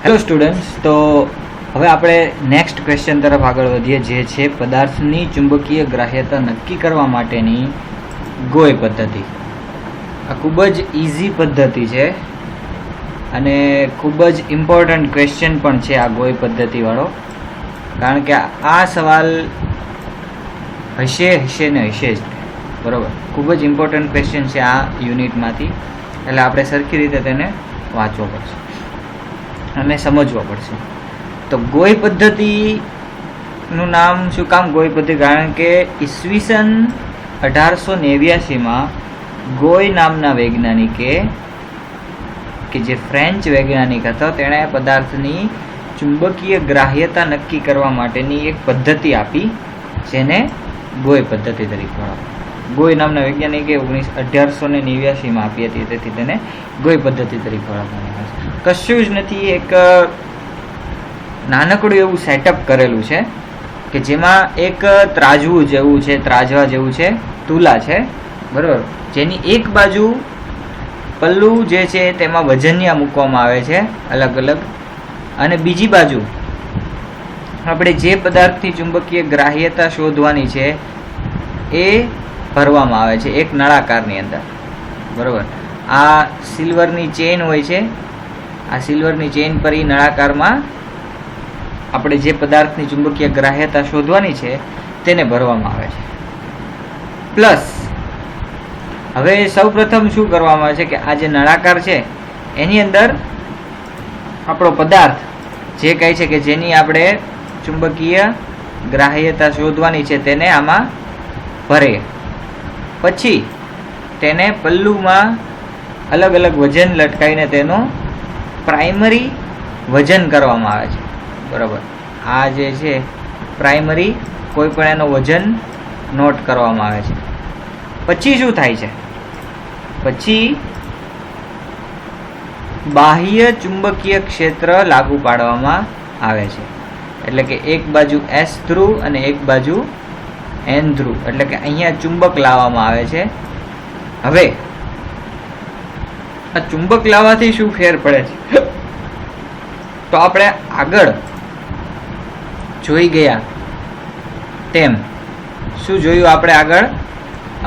Hello students, તો હવે આપણે નેક્સ્ટ ક્વેશ્ચન તરફ આગળ વધીએ, જે છે પદાર્થની ચુંબકીય ગ્રાહ્યતા નક્કી કરવા માટેની ગોય પદ્ધતિ. આ ખૂબ જ ઇઝી પદ્ધતિ છે અને ખૂબ જ ઇમ્પોર્ટન્ટ ક્વેશ્ચન પણ છે આ ગોય પદ્ધતિવાળો, કારણ કે આ સવાલ હશે ને હશે જ, બરાબર. ખૂબ જ ઇમ્પોર્ટન્ટ ક્વેશ્ચન છે આ યુનિટમાંથી, એટલે આપણે સરખી રીતે તેને વાંચવો પડશે અને સમજવો પડશે. તો ગોય પદ્ધતિનું નામ શું કામ ગોય પદ્ધતિ? કારણ કે ઈસવીસન 1889માં ગોય નામના વૈજ્ઞાનિકે, કે જે ફ્રેન્ચ વૈજ્ઞાનિક હતો, તેણે પદાર્થની ચુંબકીય ગ્રાહ્યતા નક્કી કરવા માટેની એક પદ્ધતિ આપી, જેને ગોય પદ્ધતિ તરીકે ઓળખાય. ગોય નામના વૈજ્ઞાનિકે 1889માં આપી હતી, તેથી તેને ગોય પદ્ધતિ તરીકે ઓળખવામાં આવે છે. કશું જ નથી, એક નાનકડું એવું સેટઅપ કરેલું છે કે જેમાં એક ત્રાજવું જેવું છે, ત્રાજવા જેવું છે, તુલા છે, બરાબર, જેની એક બાજુ પલ્લું જે છે તેમાં વજનિયા મૂકવામાં આવે છે અલગ અલગ, અને બીજી બાજુ આપણે જે પદાર્થની ચુંબકીય ગ્રાહ્યતા શોધવાની છે એ ભરવામાં આવે છે એક નળાકારની અંદર, બરાબર. આ સિલ્વરની ચેન હોય છે, આ સિલ્વરની ચેન પર એ નળાકારમાં આપણે જે પદાર્થની ચુંબકીય ગ્રાહ્યતા શોધવાની છે તેને ભરવામાં આવે છે. પ્લસ હવે સૌ પ્રથમ શું કરવામાં આવે છે કે આ જે નળાકાર છે એની અંદર આપણો પદાર્થ જે કહે છે કે જેની આપણે ચુંબકીય ગ્રાહ્યતા શોધવાની છે તેને આમાં ભરે, પછી તેને પલ્લુમાં અલગ અલગ વજન લટકાવીને તેનું પ્રાઇમરી વજન કરવામાં આવે છે, બરાબર. આ જે છે પ્રાઇમરી, કોઈ પણ એનો વજન નોટ કરવામાં આવે છે. પછી શું થાય છે? પછી બાહ્ય ચુંબકીય ક્ષેત્ર લાગુ પાડવામાં આવે છે, એટલે કે એક બાજુ એસ ધ્રુવ અને એક બાજુ એન ધ્રુવ, એટલે કે અહીંયા ચુંબક લાવવામાં આવે છે. હવે આ ચુંબક લાવવાથી શું ફેર પડે છે તો આપણે આગળ જોઈ ગયા તેમ શું જોયું? આપણે આગળ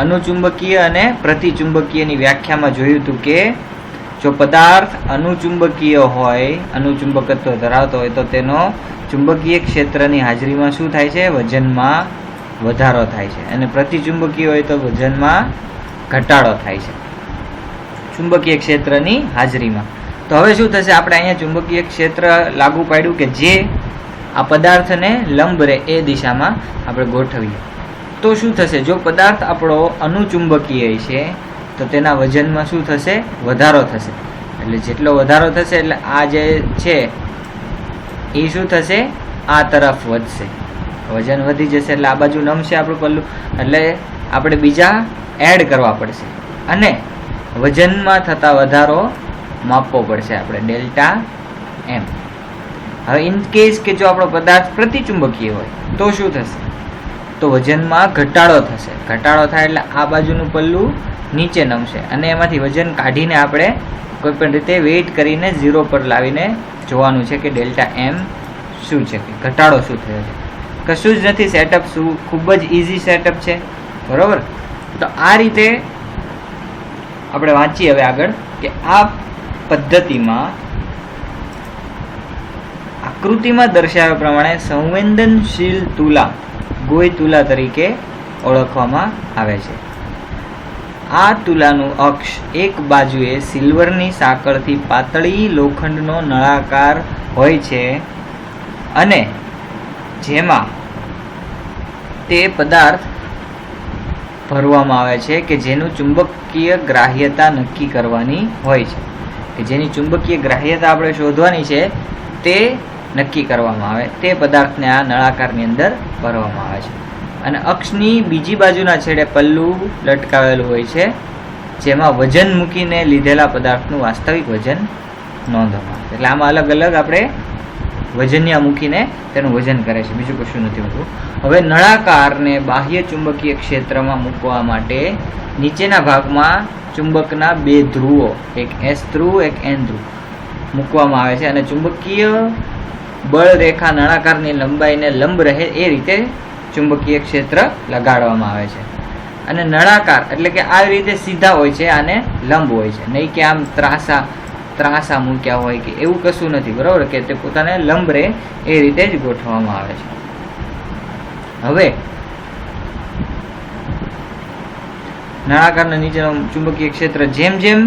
અનુચુંબકીય અને પ્રતિચુંબકીયની વ્યાખ્યામાં જોયું હતું કે જો પદાર્થ અનુચુંબકીય હોય, અનુચુંબકત્વ ધરાવતો હોય, તો તેનો ચુંબકીય ક્ષેત્રની હાજરીમાં શું થાય છે? વજનમાં વધારો થાય છે. અને પ્રતિચુંબકીય હોય તો વજનમાં ઘટાડો થાય છે ચુંબકીય ક્ષેત્રની હાજરીમાં. તો હવે શું થશે? આપણે અહીંયા ચુંબકીય ક્ષેત્ર લાગુ પાડ્યું કે જે આ પદાર્થને લંબ રહે એ દિશામાં આપણે ગોઠવીએ, તો શું થશે? જો પદાર્થ આપણો અનુચુંબકીય છે તો તેના વજનમાં શું થશે? વધારો થશે. એટલે જેટલો વધારો થશે એટલે આ જે છે એ શું થશે? આ તરફ વધશે, વજન વધી જશે, એટલે આ બાજુ નમશે આપણું પલ્લું, એટલે આપણે બીજા એડ કરવા પડશે અને વજનમાં થતા વધારો માપવો પડશે આપણે, ડેલ્ટા એમ. હવે ઇન કેસ કે જો આપણો પદાર્થ પ્રતિચુંબકીય હોય તો શું થશે? તો વજનમાં ઘટાડો થશે. ઘટાડો થાય એટલે આ બાજુનું પલ્લું નીચે નમશે અને એમાંથી વજન કાઢીને આપણે કોઈ પણ રીતે વેઇટ કરીને 0 પર લાવીને જોવાનું છે કે ડેલ્ટા એમ શું છે, કે ઘટાડો શું થયો છે. કશું જ નથી, સેટઅપ શું ખૂબ જ ઇઝી સેટઅપ છે, બરાબર. તો આ રીતે આપણે વાંચીએ હવે આગળ કે આ પદ્ધતિમાં આકૃતિમાં દર્શાવ્યા પ્રમાણે સંવેદનશીલ તુલા ગોય તુલા તરીકે ઓળખવામાં આવે છે. આ તુલાનું અક્ષ એક બાજુએ સિલ્વરની સાંકળથી પાતળી લોખંડનો નળાકાર હોય છે અને જેમાં તે પદાર્થ ભરવામાં આવે છે કે જેનું ચુંબકીય ગ્રાહ્યતા નક્કી કરવાની હોય છે, કે જેની ચુંબકીય ગ્રાહ્યતા આપણે શોધવાની છે તે નક્કી કરવામાં આવે, તે પદાર્થને આ નળાકારની અંદર ભરવામાં આવે છે. અને અક્ષની બીજી બાજુના છેડે પલ્લું લટકાવેલું હોય છે, જેમાં વજન મૂકીને લીધેલા પદાર્થનું વાસ્તવિક વજન નોંધવામાં આવે. એટલે આમાં અલગ અલગ આપણે વજનિયા મૂકીને તેનું વજન કરે છે, બીજું કશું નથી હોતું. હવે નળાકારને બાહ્ય ચુંબકીય ક્ષેત્રમાં મૂકવા માટે નીચેના ભાગમાં ચુંબકના બે ધ્રુવો, એક એસ ધ્રુવ એક એન ધ્રુવ, મૂકવામાં આવે છે અને ચુંબકીય બળ રેખા નળાકારની લંબાઈને લંબ રહે એ રીતે ચુંબકીય ક્ષેત્ર લગાડવામાં આવે છે. અને નળાકાર એટલે કે આવી રીતે સીધા હોય છે, આને લંબ હોય છે, નહીં કે આમ ત્રાસા મૂક્યા હોય કે એવું કશું નથી, બરાબર, કે તે પોતાને લંબ રહે એ રીતે જ ગોઠવવામાં આવે છે. હવે નળાકારના નીચેનું ચુંબકીય ક્ષેત્ર જેમ જેમ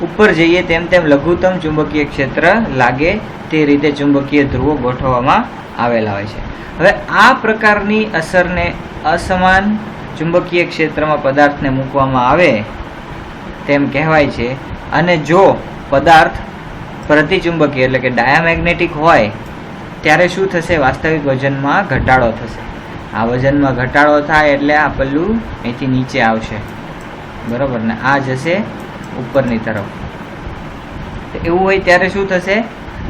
ઉપર જઈએ તેમ તેમ લઘુત્તમ ચુંબકીય ક્ષેત્ર લાગે તે રીતે ચુંબકીય ધ્રુવો ગોઠવવામાં આવેલા હોય છે. હવે આ પ્રકારની અસરને અસમાન ચુંબકીય ક્ષેત્રમાં પદાર્થને મૂકવામાં આવે તેમ કહેવાય છે. અને જો પદાર્થ પ્રતિચુંબકીય એટલે કે ડાયામેગ્નેટિક હોય ત્યારે શું થશે? વાસ્તવિક વજનમાં ઘટાડો થશે. આ વજનમાં ઘટાડો થાય એટલે આ પલ્લું અહીંથી નીચે આવશે, બરાબર, ને આ જશે ઉપરની તરફ. એવું હોય ત્યારે શું થશે?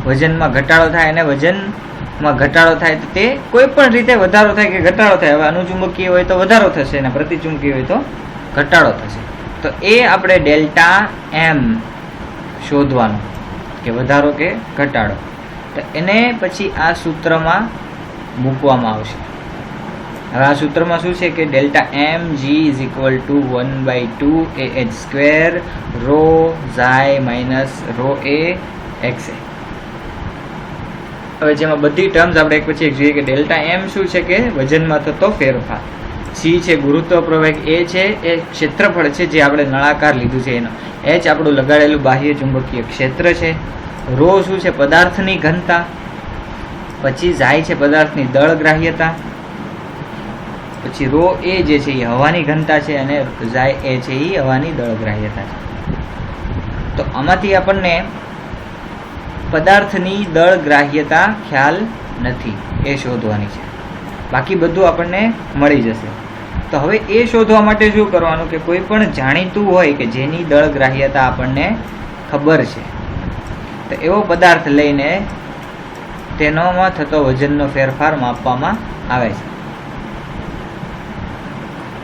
વજનમાં ઘટાડો થાય, અને વજનમાં ઘટાડો થાય તો તે કોઈ પણ રીતે વધારો થાય કે ઘટાડો થાય. હવે અનુચુંબકીય હોય તો વધારો થશે અને પ્રતિચુંબકીય હોય તો ઘટાડો થશે. તો એ આપણે ડેલ્ટા એમ શોધવાનું કે વધારો કે ઘટાડો. તો એને પછી આ સૂત્રમાં મૂકવામાં આવશે. હવે આ સૂત્રમાં શું છે કે delta M G is equal to 1/2 AH² rho ઝાય minus rho A X A. હવે જેમાં બધી ટર્મ્સ આપણે એક પછી એક જોઈએ કે ડેલ્ટા એમ શું છે કે વજનમાં થતો ફેરફાર, સી છે ગુરુત્વ પ્રવેગ, એ છે એ ક્ષેત્રફળ છે જે આપણે નળાકાર લીધું છે એનો, એચ આપણું લગાડેલું બાહ્ય ચુંબકીય ક્ષેત્ર છે, રો શું છે પદાર્થની ઘનતા, પછી ઝાય છે પદાર્થની દળ ગ્રાહ્યતા, પછી રો એ જે છે એ હવાની ઘનતા છે અને ઝાય એ છે એ હવાની દળ ગ્રાહ્યતા છે. તો આમાંથી આપણને પદાર્થની દળ ગ્રાહ્યતા ખ્યાલ નથી, એ શોધવાની છે. બાકી બધું આપણને મળી જશે. તો હવે એ શોધવા માટે શું કરવાનું કે કોઈ પણ જાણીતું હોય કે જેની દળ ગ્રાહ્યતા આપણને ખબર છે, તો એવો પદાર્થ લઈને તેનોમાં થતો વજનનો ફેરફાર માપવામાં આવે છે.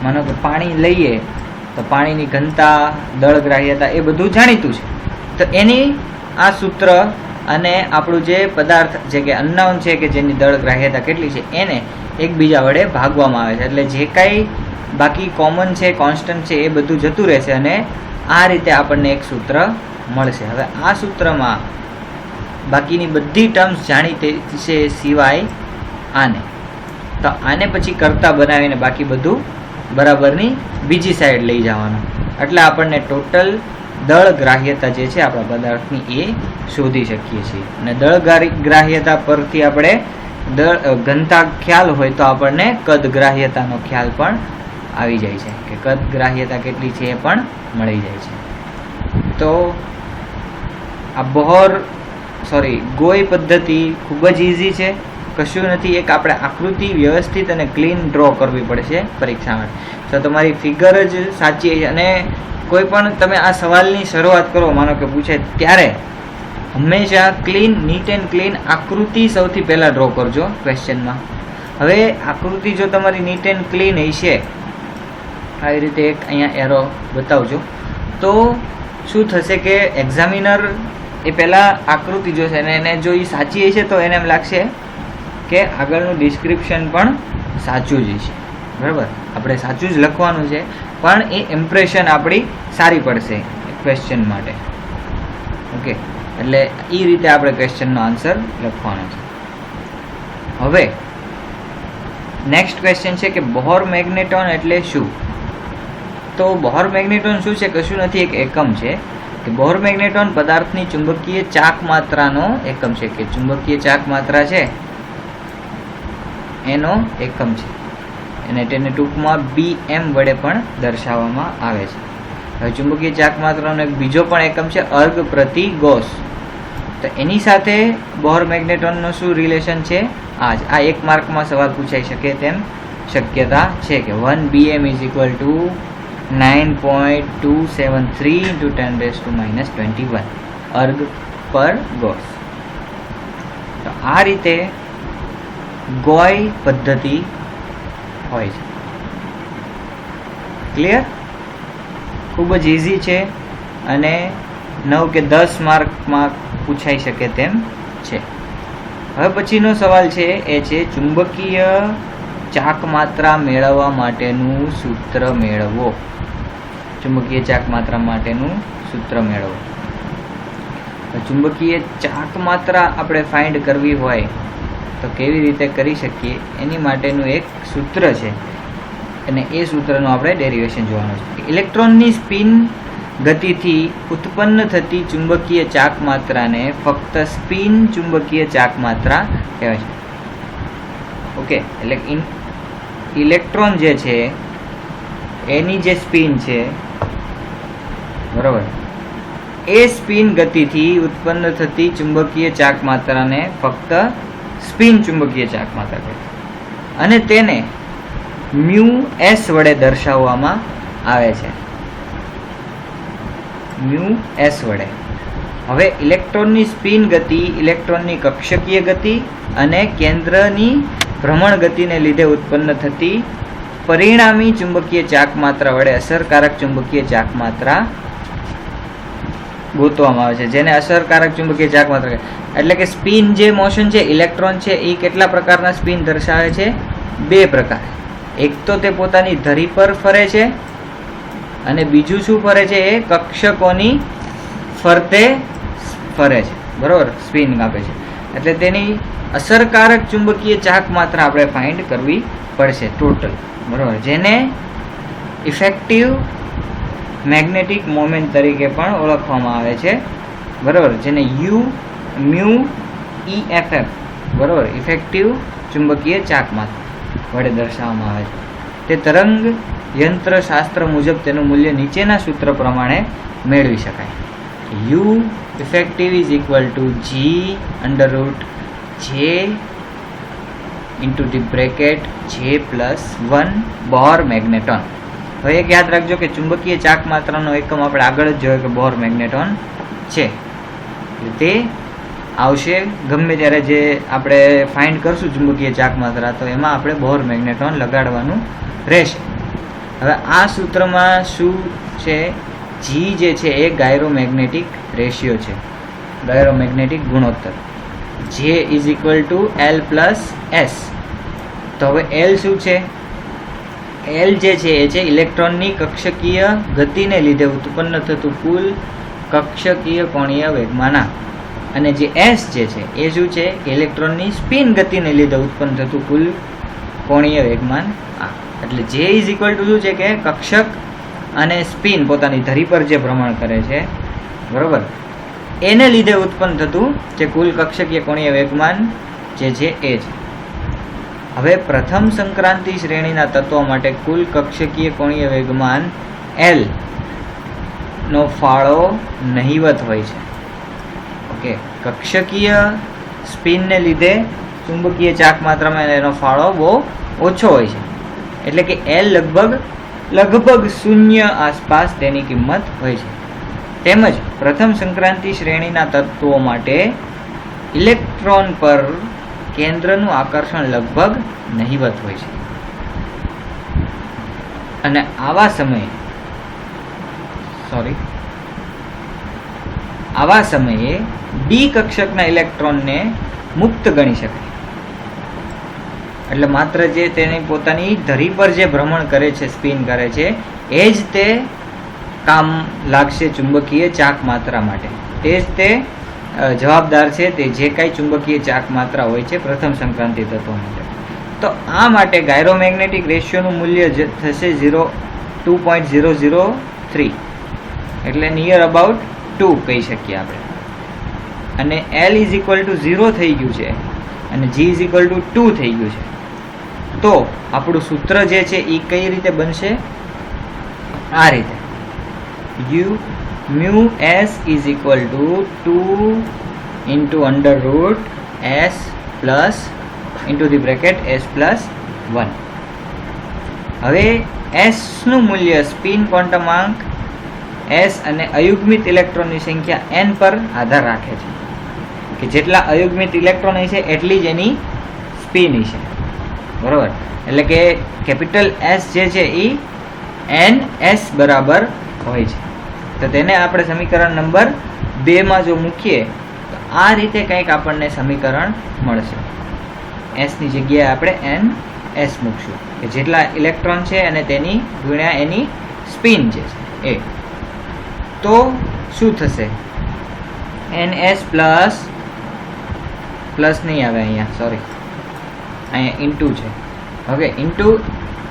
માનો કે પાણી લઈએ તો પાણીની ઘનતા, દળ ગ્રાહ્યતા એ બધું જાણીતું છે. તો એની આ સૂત્ર અને આપણું જે પદાર્થ જે કે અનનોન છે કે જેની દળ ગ્રાહ્યતા કેટલી છે એને એકબીજા વડે ભાગવામાં આવે છે. એટલે જે કાંઈ બાકી કોમન છે, કોન્સ્ટન્ટ છે, એ બધું જતું રહેશે અને આ રીતે આપણને એક સૂત્ર મળશે. હવે આ સૂત્રમાં બાકીની બધી ટર્મ્સ જાણીતી છે સિવાય આને. તો આને પછી કરતા બનાવીને બાકી બધું બરાબરની બીજી સાઈડ લઈ જવાનું, એટલે આપણને ટોટલ દળ ગ્રાહ્યતા જે છે આપણા પદાર્થની એ શોધી શકીએ છીએ. અને દળ ગ્રાહ્યતા પરથી આપણે ઘનતા ખ્યાલ હોય તો આપણને કદ ગ્રાહ્યતાનો ખ્યાલ પણ આવી જાય છે કે કદ ગ્રાહ્યતા કેટલી છે એ પણ મળી જાય છે. તો આ ગોય પદ્ધતિ ખૂબ જ ઇઝી છે, કશું નથી. એક આપણે આકૃતિ વ્યવસ્થિત અને ક્લીન ડ્રો કરવી પડશે પરીક્ષા માટે. તો તમારી ફિગર જ સાચી છે. અને કોઈ પણ તમે આ સવાલની શરૂઆત કરો, માનો કે પૂછે, ત્યારે હંમેશા ક્લીન, નીટ એન્ડ ક્લીન આકૃતિ સૌથી પહેલાં ડ્રો કરજો ક્વેશ્ચનમાં. હવે આકૃતિ જો તમારી નીટ એન્ડ ક્લીન હશે, આવી રીતે એક અહીંયા એરો બતાવજો, તો શું થશે કે એક્ઝામિનર એ પહેલાં આકૃતિ જોશે અને એને જો એ સાચી હશે તો એને એમ લાગશે કે આગળનું ડિસ્ક્રિપ્શન પણ સાચું જ છે, બરાબર. આપણે સાચું જ લખવાનું છે, પણ એ ઇમ્પ્રેશન આપણી સારી પડશે ક્વેશ્ચન માટે. ઓકે, એટલે એ રીતે આપણે ક્વેશ્ચનનો આન્સર લખવાનો છે. હવે નેક્સ્ટ ક્વેશ્ચન છે કે બોહર મેગ્નેટોન એટલે શું? તો બોહર મેગ્નેટોન શું છે? કશું નથી, એક એકમ છે. કે બોહર મેગ્નેટોન પદાર્થની ચુંબકીય ચાક માત્રાનો એકમ છે, કે ચુંબકીય ચાક માત્રા છે એનો એકમ છે, અને તેને ટૂંકમાં BM વડે પણ દર્શાવવામાં આવે છે. હવે ચુંબકીય ચાક માત્રાનો એક બીજો પણ એકમ છે અર્ગ પ્રતિ ગોસ. તો એની સાથે બોહર મેગ્નેટોનનો શું રિલેશન છે? આ એક માર્કમાં સવાલ પૂછાઈ શકે તેમ શક્યતા છે કે 1 BM ઇઝ ઇક્વલ ટુ 9.273 × 10⁻21 અર્ગ પર ગોસ. તો આ રીતે ગોય પદ્ધતિ હોય છે. ક્લિયર? ખૂબ જ ઇઝી છે અને 9 કે 10 માર્કમાં પૂછાઈ શકે તેમ છે. હવે પછીનો સવાલ છે એ છે ચુંબકીય ચાક માત્રા મેળવવા માટેનું સૂત્ર મેળવો. ચુંબકીય ચાક માત્રા માટેનું સૂત્ર મેળવો. ચુંબકીય ચાક માત્રા આપણે ફાઇન્ડ કરવી હોય તો કેવી રીતે કરી શકીએ એની માટેનું એક સૂત્ર છે અને એ સૂત્રનું આપણે ડેરિવેશન જોવાનું છે. ઇલેક્ટ્રોનની સ્પિન ગતિથી ઉત્પન્ન થતી ચુંબકીય ચાક માત્રાને ફક્ત સ્પિન ચુંબકીય ચાક માત્રા કહેવાય છે. ઓકે, એટલે ઇલેક્ટ્રોન જે છે એની જે સ્પિન છે, બરાબર, એ સ્પિન ગતિથી ઉત્પન્ન થતી ચુંબકીય ચાક માત્રાને ફક્ત સ્પિન ચુંબકીય ચાક માત્રા કહેવાય અને તેને મ્યુ એસ વડે દર્શાવવામાં આવે છે. મ્યુ એસ વડે. હવે ઇલેક્ટ્રોનની સ્પિન ગતિ ઇલેક્ટ્રોનની કક્ષકીય ગતિ અને કેન્દ્રની ભ્રમણ ગતિને લીધે ઉત્પન્ન થતી પરિણામી ચુંબકીય ચાક માત્રા વડે અસરકારક ચુંબકીય ચાક માત્રા ગોતવામાં આવે છે, જેને અસરકારક ચુંબકીય ચાક માત્રા કહે. એટલે કે સ્પિન જે મોશન છે, ઇલેક્ટ્રોન છે, એ કેટલા પ્રકારના સ્પિન દર્શાવે છે? 2 પ્રકાર. એક તો તે પોતાની ધરી પર ફરે છે અને બીજું શું ફરે છે? એ કક્ષકોની ફરતે ફરે છે, બરોબર, સ્પિન આપે છે. એટલે તેની અસરકારક ચુંબકીય ચાક માત્રા આપણે ફાઇન્ડ કરવી પડશે ટોટલ, બરોબર, જેને ઇફેક્ટિવ મેગ્નેટિક મોમેન્ટ તરીકે પણ ઓળખવામાં આવે છે, બરોબર, જેને મ્યુ EFF, બરોબર, ઇફેક્ટિવ ચુંબકીય ચાક માત્રા વડે દર્શાવવામાં આવે છે. તે તરંગ યંત્ર શાસ્ત્ર મુજબ તેનું મૂલ્ય નીચેના સૂત્ર પ્રમાણે મેળવી શકાય. U effective is equal to G under root J into the bracket J plus 1 બોર મેગ્નેટોન. હવે એક યાદ રાખજો કે ચુંબકીય ચાક માત્રાનો એકમ આપણે આગળ જ જોયો કે બોર મેગ્નેટોન છે. તે આવશે ગમે ત્યારે જે આપણે ફાઇન્ડ કરશું ચુંબકીય ચાક માત્રા, તો એમાં આપણે બોર મેગ્નેટોન લગાડવાનું રહેશે. હવે આ સૂત્રમાં શું છે? જી જે છે એ ગાયરોમેગ્નેટિક રેશિયો છે, ગાયરોમેગ્નેટિક ગુણોત્તર. જે is equal to L plus S. તો હવે એલ શું છે? એલ જે છે એ છે ઇલેક્ટ્રોનની કક્ષકીય ગતિને લીધે ઉત્પન્ન થતું કુલ કક્ષકીય કોણીય વેગમાના, અને જે એસ જે છે એ શું છે? ઇલેક્ટ્રોનની સ્પિન ગતિને લીધે ઉત્પન્ન થતું કુલ કોણીય વેગમાન આ. એટલે જે ઇઝ ઇક્વલ ટુ શું છે કે કક્ષક અને સ્પિન પોતાની ધરી પર જે ભ્રમણ કરે છે, બરોબર, એને લીધે ઉત્પન્ન થતું જે કુલ કક્ષકીય કોણીય વેગમાન જે છે એ છે. હવે પ્રથમ સંક્રાંતિ શ્રેણીના તત્વો માટે કુલ કક્ષકીય કોણીય વેગમાન એલ નો ફાળો નહિવત હોય છે. ઓકે, કક્ષકીય સ્પિનને લીધે ચુંબકીય ચાક માત્રામાં એનો ફાળો બહુ ઓછો હોય છે. એટલે કે એલ લગભગ 0 આસપાસ તેની કિંમત હોય છે. તેમજ પ્રથમ સંક્રાંતિ શ્રેણીના તત્વો માટે ઇલેક્ટ્રોન પર કેન્દ્રનું આકર્ષણ લગભગ નહિવત હોય છે. અને આવા સમયે ડી કક્ષકના ઇલેક્ટ્રોનને મુક્ત ગણી શકાય. એટલે માત્ર જે તેની પોતાની ધરી પર જે ભ્રમણ કરે છે, સ્પિન કરે છે, એ જ તે કામ લાગશે ચુંબકીય ચાક માત્રા માટે. તે જ તે જવાબદાર છે તે જે કાંઈ ચુંબકીય ચાક માત્રા હોય છે પ્રથમ સંક્રાંતિ તત્વો માટે. તો આ માટે ગાયરોમેગ્નેટિક રેશિયોનું મૂલ્ય થશે 2.003, એટલે નિયર અબાઉટ 2 કહી શકીએ આપણે. અને L ઇઝ ઇક્વલ ટુ 0 થઈ ગયું છે અને G ઇઝ ઇક્વલ ટુ 2 થઈ ગયું છે. તો આપણું સૂત્ર જે છે એ કઈ રીતે બનશે? આ રીતે. Mu S is equal two 2 into under route S plus into the bracket S plus 1. હવે એસનું મૂલ્ય સ્પિન ક્વોન્ટમાંક એસ અને અયુગ્મિત ઇલેક્ટ્રોનની સંખ્યા n પર આધાર રાખે છે, કે જેટલા અયુગ્મિત ઇલેક્ટ્રોન હશે એટલી જ એની સ્પિન હશે, બરાબર. એટલે કે કેપિટલ એસ જે છે એ NS બરાબર હોય છે. તો તેને આપણે સમીકરણ નંબર 2 માં જો મૂકીએ તો આ રીતે કંઈક આપણને સમીકરણ મળશે. એસની જગ્યાએ આપણે એન એસ મૂકશું કે જેટલા ઇલેક્ટ્રોન છે અને તેની ગુણ્યા એની સ્પિન જે છે એ. તો શું થશે? એન એસ પ્લસ નહીં આવે અહીંયા, સોરી, અહીંયા ઇન્ટુ છે. Okay, into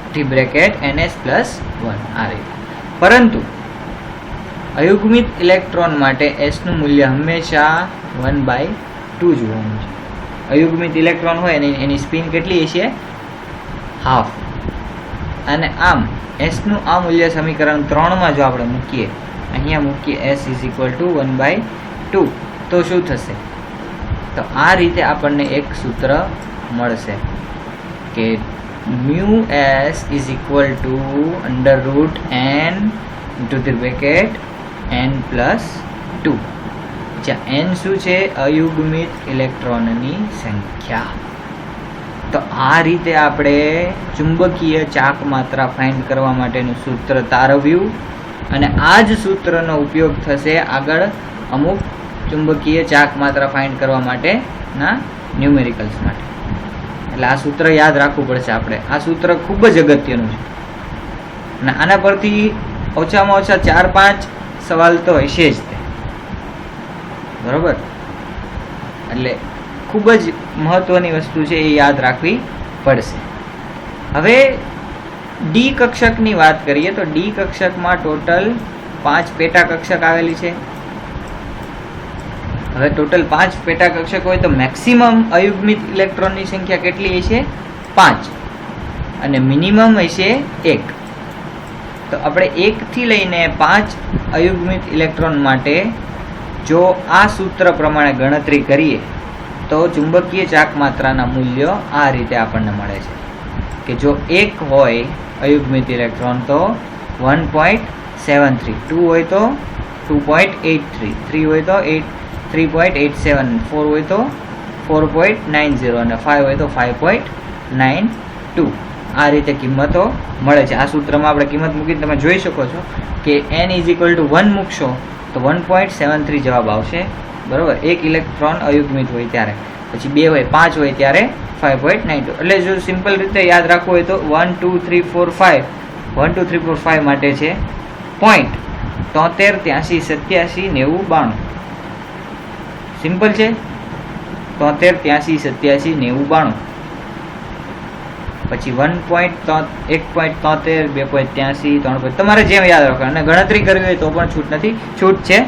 T bracket NS plus 1 આ રીતે. પરંતુ અયુગ્મિત ઇલેક્ટ્રોન માટે S નું મૂલ્ય હંમેશા 1/2 જોવાનું છે. અયુગ્મિત ઇલેક્ટ્રોન હોય એની સ્પિન કેટલી હશે? હાફ. અને આમ S નું આ મૂલ્ય સમીકરણ 3 માં જો આપણે મૂકીએ, અહીંયા મૂકીએ S = 1/2, તો શું થશે? તો આ રીતે આપણને એક સૂત્ર મળશે કે μs = √n n + 2, જ્યાં n શું છે? અયુગ્મિત ઇલેક્ટ્રોનની સંખ્યા. તો આ રીતે આપણે ચુંબકીય ચાક માત્રા ફાઇન્ડ કરવા માટેનું સૂત્ર તારવ્યું, અને આ જ સૂત્રનો ઉપયોગ થશે આગળ અમુક ચુંબકીય ચાક માત્રા ફાઇન્ડ કરવા માટેના ન્યુમેરિકલ્સ માટે. એટલે આ સૂત્ર યાદ રાખવું પડશે આપણે. આ સૂત્ર ખૂબ જ અગત્યનું છે અને આના પરથી ઓછામાં ઓછા 4-5 સવાલ તો હશે જ તે, બરોબર? એટલે ખૂબ જ મહત્વની વસ્તુ છે, એ યાદ રાખવી પડશે. હવે ડી કક્ષકની વાત કરીએ તો ડી કક્ષકમાં ટોટલ 5 પેટા કક્ષક આવેલી છે. હવે ટોટલ 5 પેટા કક્ષક હોય તો મેક્સિમમ અયુગ્મિત ઇલેક્ટ્રોનની સંખ્યા કેટલી હશે? 5, અને મિનિમમ હશે 1. તો આપણે 1 થી લઈને 5 અયુગ્મિત ઇલેક્ટ્રોન માટે જો આ સૂત્ર પ્રમાણે ગણતરી કરીએ તો ચુંબકીય ચાક માત્રાના મૂલ્યો આ રીતે આપણને મળે છે કે જો 1 હોય અયુગ્મિત ઇલેક્ટ્રોન તો 1.73, 2 હોય તો 2.83, 3 હોય તો 3.87, 4 હોય તો 4.90 અને 5 હોય તો 5.92. આ રીતે કિંમતો મળે છે. આ સૂત્રમાં આપણે કિંમત મૂકીને તમે જોઈ શકો છો કે n = 1 મૂકશો તો 1.73 જવાબ આવશે, બરાબર? 1 ઇલેક્ટ્રોન અયુગ્મિત હોય ત્યારે, પછી 2 હોય, 5 હોય ત્યારે 5.92. એટલે જો સિમ્પલ રીતે યાદ રાખવું હોય તો 1 2 3 4 5 1 2 3 4 5 માટે છે 0.73 83 87 90 92. સિમ્પલ છે, 73 83 87 90 92. પછી 1.73 2.83 3. તમારે જેમ યાદ રાખો. અને ગણતરી કરવી હોય તો પણ છૂટ છે,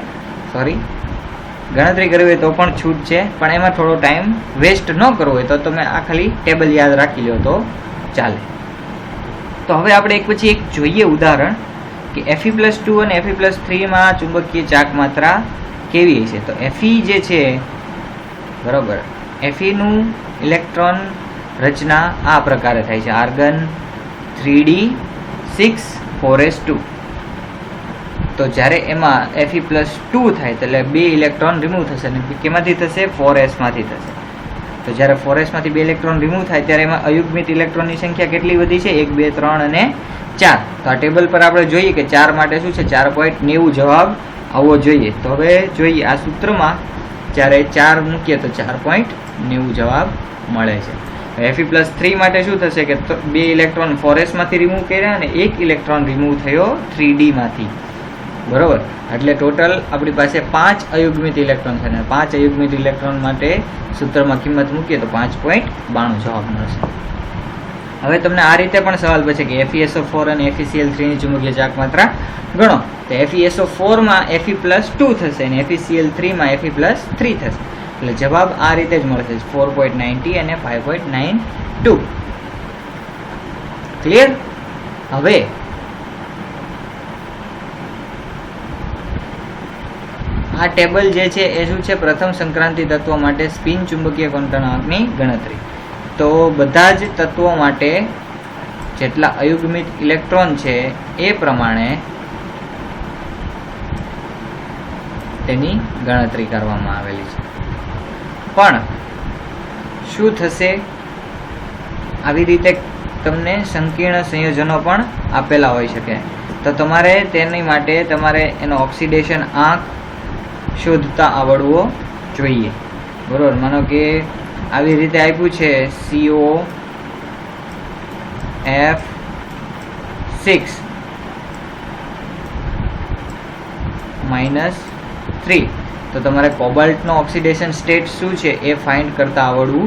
ગણતરી કરવી હોય તો પણ છૂટ છે, પણ એમાં થોડો ટાઈમ વેસ્ટ ન કરવો હોય તો તમે આ ખાલી ટેબલ યાદ રાખી લો તો ચાલે. તો હવે આપણે એક પછી એક જોઈએ ઉદાહરણ કે Fe+2 અને Fe+3 માં ચુંબકીય ચાક માત્રા કેવી છે. તો Fe જે છે, બરાબર, Fe નું ઇલેક્ટ્રોન રચના આ પ્રકારે થાય છે: આર્ગન 3d6 4s2. તો જ્યારે એમાં Fe+2 થાય એટલે 2 ઇલેક્ટ્રોન રિમૂવ થશે, અને કેમાંથી થશે? 4s માંથી થશે. તો જ્યારે 4s માંથી 2 ઇલેક્ટ્રોન રિમૂવ થાય ત્યારે એમાં અયુગ્મિત ઇલેક્ટ્રોનની સંખ્યા કેટલી વધી છે? 1 2 3 અને 4. તો આ ટેબલ પર આપણે જોઈએ કે 4 માટે શું છે? 4.90 જવાબ આવવો જોઈએ. તો હવે જોઈએ આ સૂત્રમાં જ્યારે 4 મૂકીએ તો 4.90 જવાબ મળે છે. Fe+3 માટે શું થશે કે 2 ઇલેક્ટ્રોન 4s માંથી રિમૂવ કર્યા અને 1 ઇલેક્ટ્રોન રિમૂવ થયો 3d માંથી, બરોબર? એટલે ટોટલ આપણી પાસે 5 અયુગ્મિત ઇલેક્ટ્રોન છે, અને 5 અયુગ્મિત ઇલેક્ટ્રોન માટે સૂત્રમાં કિંમત મૂકીએ તો 5.92 જવાબ મળશે. હવે તમને આ રીતે પણ સવાલ પૂછે કે FeSO4 અને FeCl3 ની ચુંબકીય ચાક માત્રા ગણો. તો FeSO4 માં Fe+2 થશે અને FeCl3 માં Fe+3 થશે. એટલે જવાબ આ રીતે જ મળશે, 4.90 અને 5.92. ક્લિયર? હવે આ ટેબલ જે છે એ શું છે? પ્રથમ સંક્રાંતિ તત્વો માટે સ્પિન ચુંબકીય કંપનાંકની ગણતરી. તો બધા જ તત્વો માટે જેટલા અયુગ્મિત ઇલેક્ટ્રોન છે એ પ્રમાણે તેની ગણતરી કરવામાં આવેલી છે. પણ શું થશે? આવી રીતે તમને સંકીર્ણ સંયોજનો પણ આપેલા હોઈ શકે. તો તમારે તેની માટે તમારે એનો ઓક્સિડેશન આંક શોધતા આવડવો જોઈએ. બરાબર, માનો કે આવી રીતે આપ્યું છે COF6 -3, તો તમારે કોબાલ્ટનો ઓક્સિડેશન સ્ટેટ શું છે એ ફાઇન્ડ કરતા આવડવું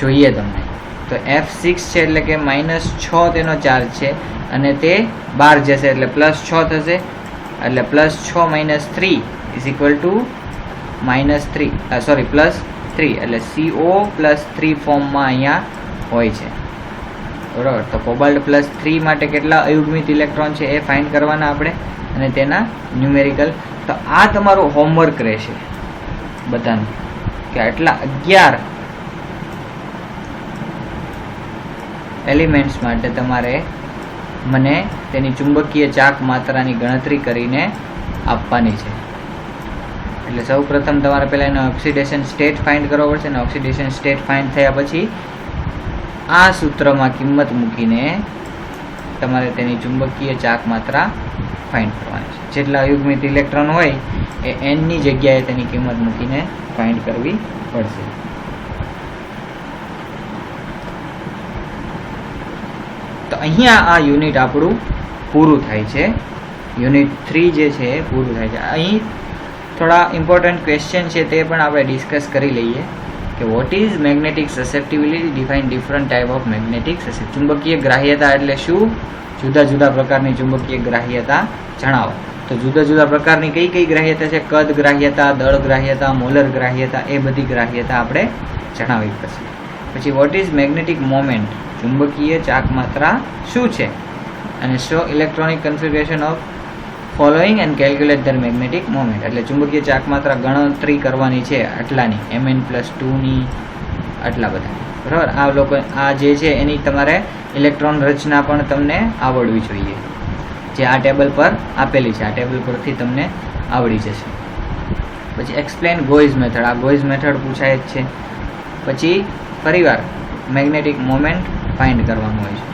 જોઈએ તમને. તો F6 છે એટલે કે -6 તેનો ચાર્જ છે અને તે બહાર જશે એટલે +6 થશે, એટલે +6 - 3 +3 એટલે CO +3 ફોર્મમાં અહીંયા હોય છે. બરાબર, તો કોબાલ્ટ +3 માટે કેટલા અયુગ્મિત ઇલેક્ટ્રોન છે એ ફાઇન્ડ કરવાના આપણે અને તેના ન્યુમેરિકલ. તો આ તમારું હોમવર્ક રહેશે બધાનું કે આટલા 11 એલિમેન્ટ્સ માટે તમારે મને તેની ચુંબકીય ચાક માત્રાની ગણતરી કરીને આપવાની છે. એટલે સૌ પ્રથમ તમારે પહેલાં એનો ઓક્સિડેશન સ્ટેટ ફાઇન્ડ કરવો પડશે અને ઓક્સિડેશન સ્ટેટ ફાઇન્ડ થયા પછી આ સૂત્રમાં કિંમત મૂકીને તમારે તેની ચુંબકીય ચાક માત્રા ફાઇન્ડ કરવાની છે. જેટલા અયુગ્મિત ઇલેક્ટ્રોન હોય એ એનની જગ્યાએ તેની કિંમત મૂકીને ફાઇન્ડ કરવી પડશે. તો અહીંયા આ યુનિટ આપણું પૂરું થાય છે. યુનિટ 3 જે છે એ પૂરું થાય છે. અહીં થોડા ઇમ્પોર્ટન્ટ ક્વેશ્ચન છે તે પણ આપણે ડિસ્કસ કરી લઈએ કે what is magnetic susceptibility, define different type of magnetic susceptibility. ચુંબકીય ગ્રાહ્યતા એટલે શું? જુદા જુદા પ્રકારની ચુંબકીય ગ્રાહ્યતા જણાવો. તો જુદા જુદા પ્રકારની કઈ કઈ ગ્રાહ્યતા છે? કદ ગ્રાહ્યતા, દળ ગ્રાહ્યતા, મોલર ગ્રાહ્યતા, એ બધી ગ્રાહ્યતા આપણે જણાવવી પડશે. પછી વોટ ઇઝ મેગ્નેટિક મોમેન્ટ, ચુંબકીય ચાક માત્રા શું છે? અને show electronic configuration of following and calculate their magnetic moment. એટલે ચુંબકીય ચાક માત્રા ગણતરી કરવાની છે આટલાની, Mn+2ની, આટલા બધા. બરાબર, આ લોકો આ જે છે એની તમારે ઇલેક્ટ્રોન રચના પણ તમને આવડવી જોઈએ, જે આ ટેબલ પર આપેલી છે. આ ટેબલ પરથી તમને આવડી જશે. પછી એક્સપ્લેન ગોઇઝ મેથડ, આ ગોઇઝ મેથડ પૂછાય જ છે. પછી ફરીવાર મેગ્નેટિક મોમેન્ટ ફાઇન્ડ કરવાનું હોય છે.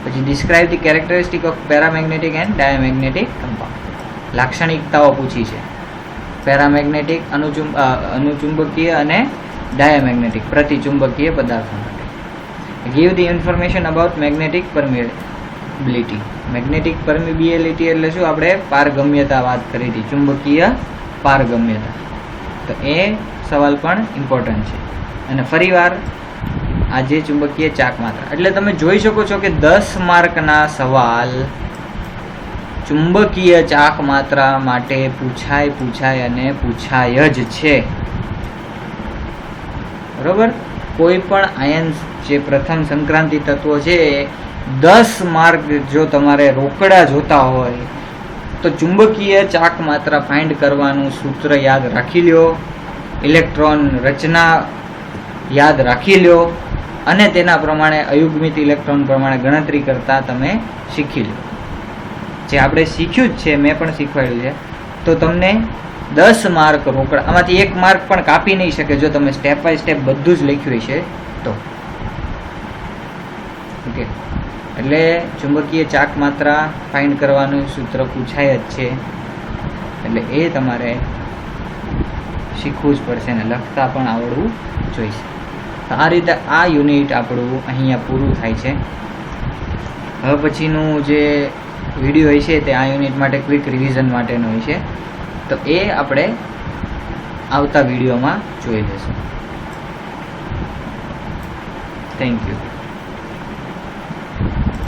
પછી describe the characteristic of paramagnetic and diamagnetic compound, લાક્ષણિકતાઓ પૂછી છે પેરામેગ્નેટિક અનુચુંબકીય અને ડાયામેગ્નેટિક પ્રતિચુંબકીય પદાર્થો માટે. Give the information about magnetic permeability. Magnetic permeability એટલે શું? આપણે પારગમ્યતા વાત કરી હતી, ચુંબકીય પારગમ્યતા. તો એ સવાલ પણ ઇમ્પોર્ટન્ટ છે. અને ફરીવાર આ જે ચુંબકીય ચાક માત્રા, એટલે તમે જોઈ શકો છો કે 10 માર્કના સવાલ ચુંબકીય ચાક માત્રા માટે પૂછાય અને પૂછાય જ છે. બરોબર, કોઈ પણ આયન્સ જે પ્રથમ સંક્રાંતિ તત્વો છે 10 માર્ક જો તમારે રોકડા જોતા હોય તો ચુંબકીય ચાક માત્રા ફાઇન્ડ કરવાનું સૂત્ર યાદ રાખી લ્યો, ઇલેક્ટ્રોન રચના યાદ રાખી લ્યો અને તેના પ્રમાણે અયુગ્મિત ઇલેક્ટ્રોન પ્રમાણે ગણતરી કરતા તમે શીખી લો. જે આપણે શીખ્યું જ છે, મેં પણ શીખવાડ્યું છે. તો તમને 10 માર્ક રોકડા, આમાંથી 1 માર્ક પણ કાપી નહીં શકે જો તમે સ્ટેપ બાય સ્ટેપ બધું જ લખ્યું છે તો. ઓકે, એટલે ચુંબકીય ચાક માત્રા ફાઇન્ડ કરવાનું સૂત્ર પૂછાય જ છે, એટલે એ તમારે શીખવું જ પડશે અને લખતા પણ આવડવું જોઈશે. તો આ રીતે આ યુનિટ આપણું અહીંયા પૂરું થાય છે. હવે પછીનું જે વિડીયો હોય છે તે આ યુનિટ માટે ક્વિક રિવિઝન માટેનો હોય છે, તો એ આપણે આવતા વિડીયોમાં જોઈ લઈશું. Thank you.